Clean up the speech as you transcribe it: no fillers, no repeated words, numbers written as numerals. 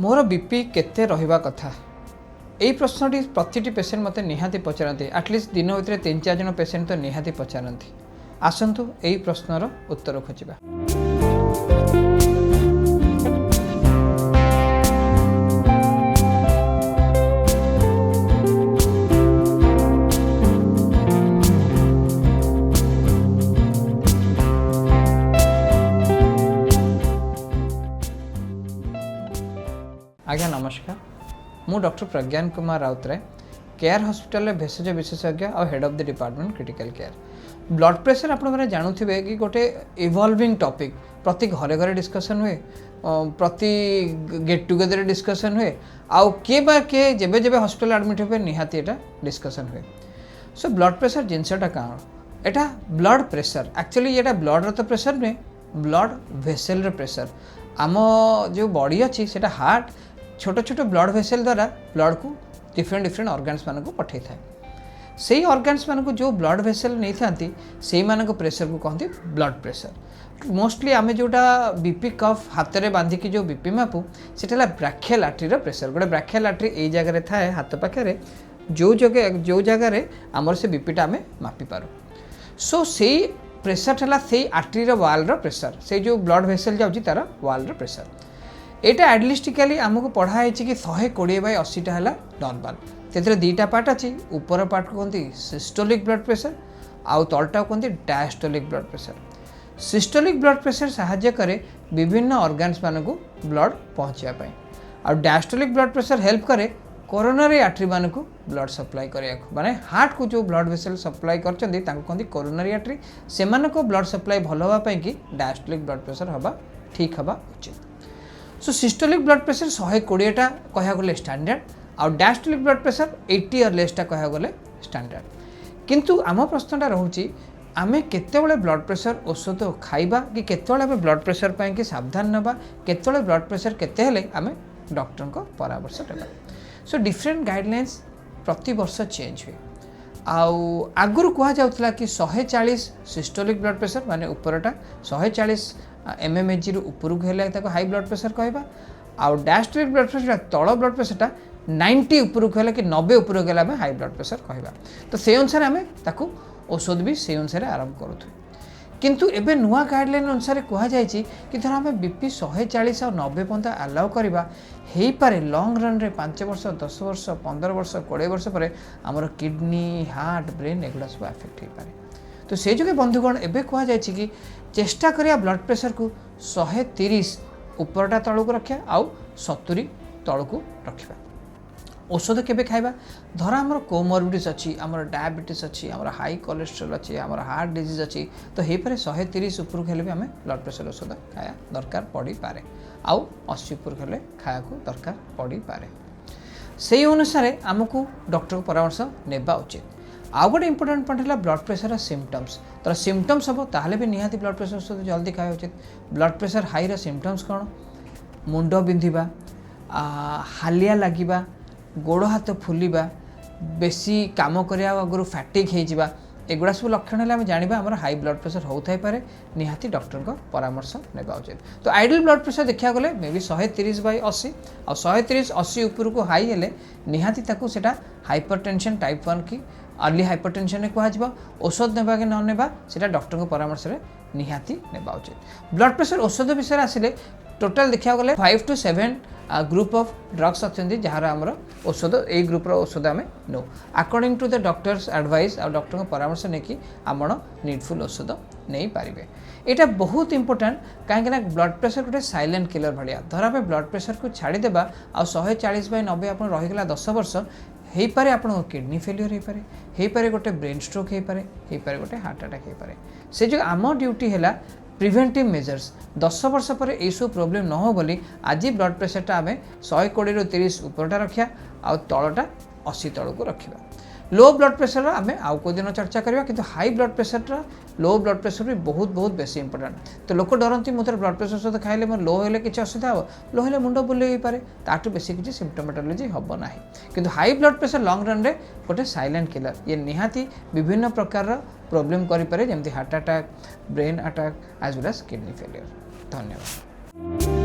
मोर BP केते रहिबा कथा यही प्रश्नटी प्रति पेसेंट मते निहाती पचारती आटलिस्ट दिन भितर 3-4 जन पेसेंट तो निहाती पचारती। आसतु यही प्रश्नर उत्तर खोजा। आज्ञा नमस्कार, मु डॉक्टर प्रज्ञान कुमार राउतराय केयर हॉस्पिटल में भेषज विशेषज्ञ और head of the department critical care. Blood pressure आप जानूे कि गोटे इवॉल्विंग टॉपिक प्रति घरे घरे डिस्कशन हुए, प्रति गेट टुगेदर डिस्कशन हुए, आउ किए बा किए जेबे जेबे हॉस्पिटल एडमिट हुए निहाती एटा डिस्कशन हुए। सो ब्लड प्रेशर जिनसटा कौन एटा ब्लड प्रेशर एक्चुअली एटा ब्लड तो प्रेशर नुहे, ब्लड भेसेल प्रेशर। आम जो बॉडी अच्छी सेटा हार्ट छोट छोट ब्लड भेसेल द्वारा ब्लड को डिफरेंट डिफरेंट ऑर्गन्स मान को पठे था। से ऑर्गन्स मान को जो ब्लड भेसेल नहीं था से प्रेशर को कहते ब्लड प्रेशर। मोस्टली आम जोटा बीपी कफ हाथ में बांधिकी जो बीपी मापू सेटा ब्राचियल आर्टरी प्रेशर। गोटे ब्राचियल आर्टरी यही जगह थाए हाथ पाखे जो जगह आमर से बीपीटा आम मापी पार। सो से प्रेशर है से आर्टरी वाल प्रेशर, से जो ब्लड भेसेल जाऊँगी तार वाल प्रेशर। एटा एडलिस्टिकली आमको पढ़ाई कि 120/80 है नॉर्मल। तेरे दुईटा पार्ट अच्छी, ऊपर पार्ट को कहते सिस्टोलिक ब्लड प्रेशर आउ तलटा कहते diastolic blood pressure. Systolic blood pressure साहाय्य करे विभिन्न ऑर्गन्स मान को ब्लड पहुँचापी, और डायस्टोलिक ब्लड प्रेशर हेल्प करे कोरोनरी आर्टरी मान को ब्लड सप्लाई करने माने हार्ट को जो ब्लड वेसल सप्लाई करते कहते कोरोनरी आर्टरी से ब्लड सप्लाई भल होगापी कि डायस्टोलिक ब्लड प्रेशर हवा ठीक हवा उचित। सो सिस्टोलिक ब्लड प्रेशर 120टा कह गले स्टैंडर्ड, आउ डायस्टोलिक ब्लड प्रेशर 80 और लेसटा कह गले स्टैंडर्ड। किंतु आम प्रश्नटा रोचे आमे केतेबेले ब्लड प्रेशर औषध खाइबा कि केतेबेले आमे ब्लड प्रेशर पाई कि सावधान नबा, केतेबेले ब्लड प्रेशर केते हेले आमे डॉक्टर को परामर्श देबा। सो डिफरेंट गाइडलाइंस प्रति वर्ष चेंज हुए। आउ आगुरु कहा जाउतला कि 140 सिस्टोलिक ब्लड प्रेशर माने ऊपरटा 140 mmHg ऊपर को हेले ताको हाई ब्लड प्रेशर कहबा, आउ डायस्टोलिक ब्लड प्रेशर तଳ ब्लड प्रेशरटा 90 ऊपर को हेले कि 90 ऊपर को हेले हाई ब्लड प्रेशर कहबा। तो से अनुसार आमे ताको औषध भी से अनुसार आरंभ करूथु। किंतु एबे नुआ गाइडलाइन अनुसार कहा जायछि कि धर आमे बीपी 140 और 90 पर्यंत अलाउ करबा हेई पारे लॉन्ग रन रे 5 वर्ष 10 वर्ष 15 वर्ष 20 वर्ष पर आमर किडनी हार्ट ब्रेन एगुड़ा सब अफेक्ट हो पारे। तो से जो बंधुगण एबे कहा जायछि कि चेष्टा करिया ब्लड प्रेशर को 130 ऊपरटा तल को रखा आउ 70 तल को रखा। औषध केबे खाइबा धर आमर कोमोरबिडिस अच्छी, आमर डायबिटीज अच्छी, आमर हाई कोलेस्ट्रोल अच्छी, आमर हार्ट डिजीज अच्छी, तो हे पारे 130 ऊपर हेले भी आम ब्लड प्रेशर औषध खाया दरकार पड़ी पारे, आउ 80 ऊपर हेले खाया को दरकार पड़ी पारे। से अनुसार आमको डॉक्टर को परामर्श नेबा उचित। आउ गोटे इंपोर्टेंट पॉइंट है ब्लड प्रेशर सिम्पटम्स। तर सिम्पटम्स हम ताहले भी निहाती ब्लड प्रेशर औषध जल्दी खाया उचित। ब्लड प्रेशर हाई रा सिम्पटम्स कौन? मुंड बिंधिबा, हालिया लागिबा, गोड़ हाथ फुलिबा, बेसी काम करने आगु फैटिक होइजिबा, एगुड़ा सब लक्षण है आम जाना आम हाई ब्लड प्रेशर होता पारे, निहाती डॉक्टर को परामर्श नेबा उचित। तो आइडियल ब्लड प्रेशर देखा गले मे बी 130/80 और 130-80 ऊपर को हाई हेले निहाती ताकू सेटा हाइपरटेंशन टाइप 1 की अर्ली हाइपरटेंशन कह औषध नेबा कि न नेबा सेटा डॉक्टर को परामर्श निहाती नेबा उचित। ब्लड प्रेशर औषध विषय आसिले टोटाल देखा गले 5 to 7 ग्रुप ऑफ ड्रग्स अच्छा जार आमर औषध ए ग्रुप औषध आम no according to the doctors advice और डॉक्टर को परामर्श नहीं आप नीडफुल औषध नहीं पारे। यहाँ बहुत इंपोर्टेंट कहीं ब्लड प्रेशर गोटे साइलेंट किलर भाया। धर आम ब्लड प्रेशर को छाड़देबा आ 140/90 आप रहीगला 10 वर्ष हो पारे आप किडनी फेल्यूर हो पारे गोटे ब्रेन स्ट्रोक हो पारे गोटे हार्ट अटैक हो पारे। से जो आम ड्यूटी है प्रिवेंटिव मेजर्स 10 वर्ष पर यह सब प्रोब्लेम न हो बोली आज ब्लड प्रेशरटा आम 120/30 ऊपरटा रखा आ तलटा 80 तल को रखा। लो ब्लड प्रेशर आम आउ को दिन चर्चा करवा, किंतु high blood pressure low blood pressure भी बहुत बहुत बेसी इंपोर्टेंट। तो लोक डरती मुझे ब्लड प्रेशर सहित खाइले मोर लो हेले किसी असुविधा हो, लो हेले मुंड बुले पारे, ताठू बेसी किसी सिम्पटोमेटोलॉजी हम ना। किंतु high blood pressure long run रे गोटे साइलेंट किलर, ये निहाती विभिन्न प्रकार प्रोब्लेम करें जमती heart attack, brain attack as well as kidney failure. धन्यवाद।